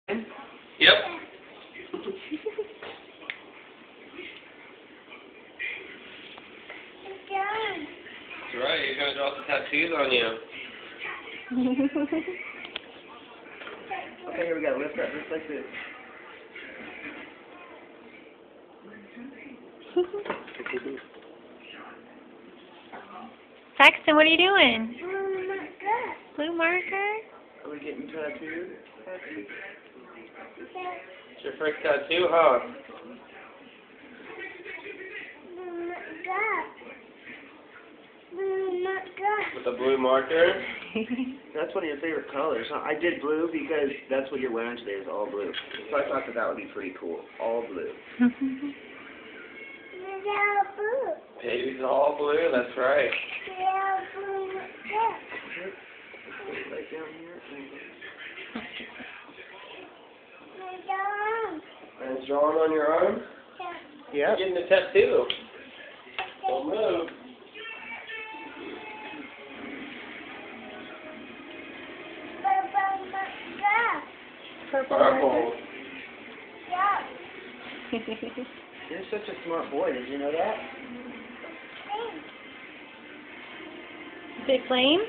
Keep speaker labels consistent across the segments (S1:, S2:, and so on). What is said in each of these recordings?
S1: Yep. That's right, you're gonna draw some tattoos on you.
S2: Okay, here we go. Lift up just like this.
S3: Paxton, what are you doing? Blue marker?
S2: Are we getting tattooed?
S1: It's your first tattoo, huh? With a blue marker?
S2: That's one of your favorite colors, huh? I did blue because that's what you're wearing today is all blue. So I thought that would be pretty cool. All blue.
S1: Baby's all blue, that's right.
S2: Right down here.
S1: And it's drawn on your arm?
S2: Yeah.
S1: You're getting a tattoo. Don't move. Purple.
S2: You're such a smart boy. Did you know that?
S3: Big flame?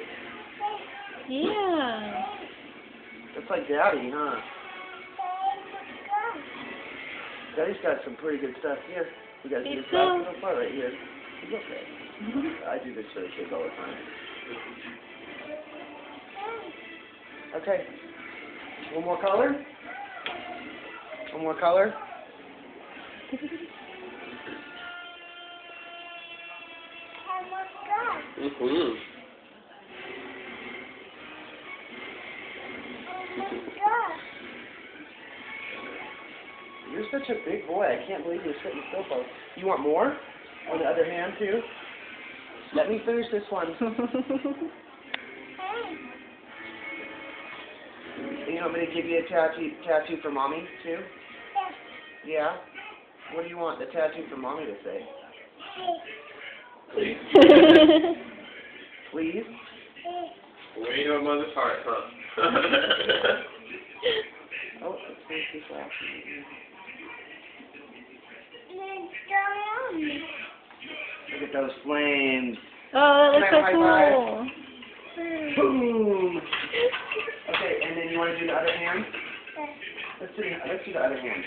S3: Yeah.
S2: That's like Daddy, huh? Daddy's got some pretty good stuff here. We got this last little part right here. It's okay. I do this for the kids all the time. Okay. One more color? One more color?
S1: Mm-hmm.
S2: You're such a big boy. I can't believe you're sitting still, folks. You want more? On the other hand, too? Let me finish this one. You want me to give you a tattoo for Mommy, too? Yeah? What do you want the tattoo for Mommy to say?
S1: Please.
S2: Please?
S1: Where you know mother's heart, huh?
S2: Oh, let's finish this last one. Look at those flames.
S3: Oh, that looks so
S2: High
S3: cool.
S2: Boom! Okay, and then you want to do the other hand? Let's do the other hand.